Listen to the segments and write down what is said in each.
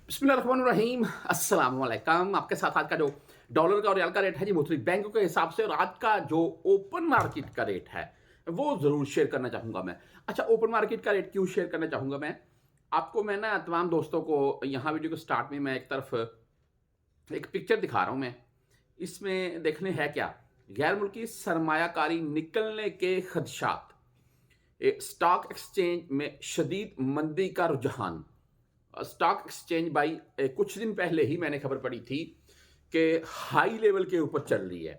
बिस्मिल्लाहिर्रहमानिर्रहीम अस्सलाम वालेकुम। आपके साथ आज का जो डॉलर का और रियाल का रेट है जी मुख्तलिफ बैंकों के हिसाब से और आज का जो ओपन मार्केट का रेट है वो ज़रूर शेयर करना चाहूँगा मैं। अच्छा, ओपन मार्केट का रेट क्यों शेयर करना चाहूँगा मैं? आपको मैं ना तमाम दोस्तों को यहाँ वीडियो के स्टार्ट में मैं एक तरफ एक पिक्चर दिखा रहा हूँ मैं। इसमें देखने है क्या? गैर मुल्की सरमायाकारी निकलने के खदशात। स्टॉक एक्सचेंज में शदीद मंदी का रुझान। स्टॉक एक्सचेंज भाई कुछ दिन पहले ही मैंने खबर पड़ी थी कि हाई लेवल के ऊपर चल रही है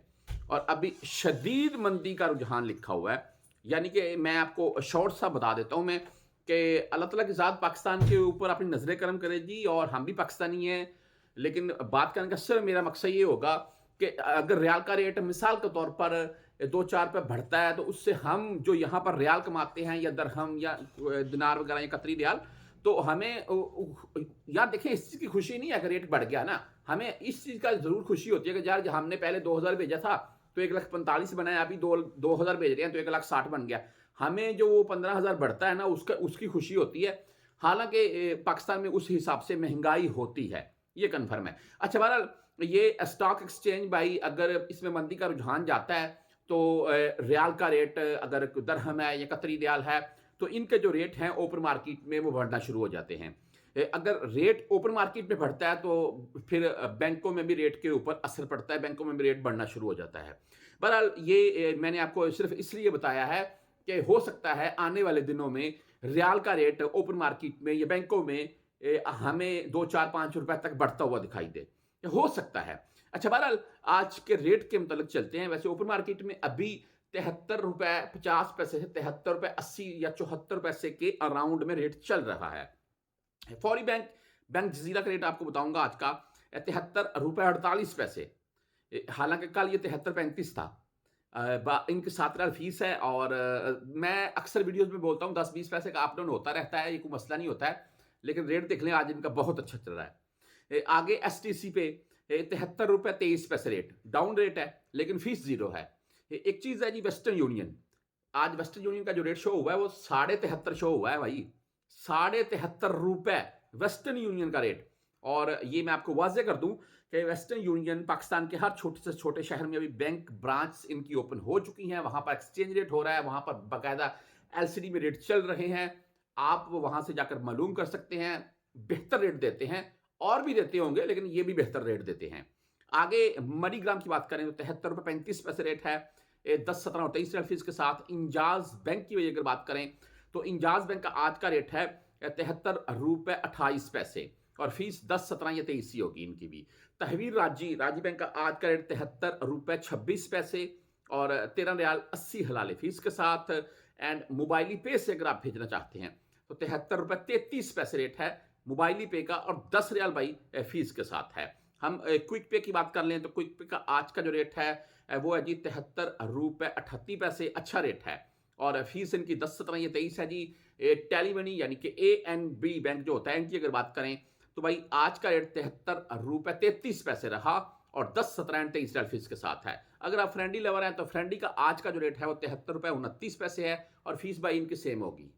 और अभी शदीद मंदी का रुझान लिखा हुआ है। यानी कि मैं आपको शॉर्ट सा बता देता हूँ मैं कि अल्लाह ताला की ज़ात पाकिस्तान के ऊपर अपनी नज़रें करम करे जी, और हम भी पाकिस्तानी हैं। लेकिन बात करने का सिर्फ मेरा मकसद ये होगा कि अगर रियाल का रेट मिसाल के तौर पर 2-4 रुपये बढ़ता है तो उससे हम जो यहाँ पर रियाल कमाते हैं या दरहम या दिनार वगैरह या कतरी रियाल, तो हमें यार देखिए, इस चीज़ की खुशी नहीं है अगर रेट बढ़ गया ना, हमें इस चीज़ का ज़रूर खुशी होती है कि यार हमने पहले 2000 भेजा था तो 1,45,000 बनाया, अभी 2000 भेज रहे हैं तो 1,60,000 बन गया। हमें जो वो 15,000 बढ़ता है ना उसका उसकी खुशी होती है। हालांकि पाकिस्तान में उस हिसाब से महंगाई होती है, ये कन्फर्म है। अच्छा, बहरहाल ये स्टॉक एक्सचेंज भाई अगर इसमें मंदी का रुझान जाता है तो रियाल का रेट अगर दरहम है या कतरी रियाल है तो इनके जो रेट हैं ओपन मार्केट में वो बढ़ना शुरू हो जाते हैं। अगर रेट ओपन मार्केट में बढ़ता है तो फिर बैंकों में भी रेट के ऊपर असर पड़ता है, बैंकों में भी रेट बढ़ना शुरू हो जाता है। बहरहाल ये मैंने आपको सिर्फ इसलिए बताया है कि हो सकता है आने वाले दिनों में रियाल का रेट ओपन मार्केट में या बैंकों में हमें 2, 4, 5 रुपए तक बढ़ता हुआ दिखाई दे, हो सकता है। अच्छा, बहरहाल आज के रेट के मुतालिक चलते हैं। वैसे ओपन मार्केट में अभी 73 रुपए 50 पैसे से 73 रुपए 80 या 74 पैसे के अराउंड में रेट चल रहा है। फौरी बैंक बैंक जजीरा का रेट आपको बताऊंगा आज का 73 रुपए 48 पैसे। हालांकि कल ये 73 35 था। इनके 7 रियाल फीस है और मैं अक्सर वीडियोस में बोलता हूँ 10 20 पैसे का अप डाउन होता रहता है, ये कोई मसला नहीं होता है। लेकिन रेट देख लें, आज इनका बहुत अच्छा चल रहा है। आगे एस टी सी पे 73 रुपए 23 पैसे रेट डाउन रेट है, लेकिन फीस जीरो है। एक चीज़ है जी, वेस्टर्न यूनियन। आज वेस्टर्न यूनियन का जो रेट शो हुआ है वो 73.5 शो हुआ है भाई। 73.5 रुपए वेस्टर्न यूनियन का रेट। और ये मैं आपको वाज़ेह कर दूं कि वेस्टर्न यूनियन पाकिस्तान के हर छोटे से छोटे शहर में अभी बैंक ब्रांच इनकी ओपन हो चुकी हैं। वहां पर एक्सचेंज रेट हो रहा है, वहां पर बाकायदा एलसीडी में रेट चल रहे हैं। आप वहां से जाकर मालूम कर सकते हैं। बेहतर रेट देते हैं, और भी देते होंगे लेकिन ये भी बेहतर रेट देते हैं। आगे मनीग्राम की बात करें तो 73 रुपए 35 पैसे रेट है 10 17 और 23 फीस के साथ। इंजाज बैंक की वजह अगर बात करें तो इंजाज बैंक का आज का रेट है 73 रुपए 28 पैसे और फीस 10 17 या 23 ही होगी इनकी भी। तहवीर राजी बैंक का आज का रेट 73 रुपए 26 पैसे और 13 रियाल 80 हलाले फीस के साथ। एंड मोबाइली पे से अगर आप भेजना चाहते हैं तो 73 रुपए 33 पैसे रेट है मोबाइली पे का और 10 रियाल भाई फीस के साथ है। हम क्विक पे की बात कर लें तो क्विक पे का आज का जो रेट है वो है जी 73 रुपए 38 पैसे, अच्छा रेट है। और फीस इनकी 10 17 या 23 है जी। टेली मनी यानी कि ANB बैंक जो होता है इनकी अगर बात करें तो भाई आज का रेट 73 रुपए 33 पैसे रहा और 10 17 एंड 23 फीस के साथ है। अगर आप फ्रेंडी लेवर हैं तो फ्रेंडी का आज का जो रेट है वो 73 रुपए 29 पैसे है और फीस भाई इनकी सेम होगी।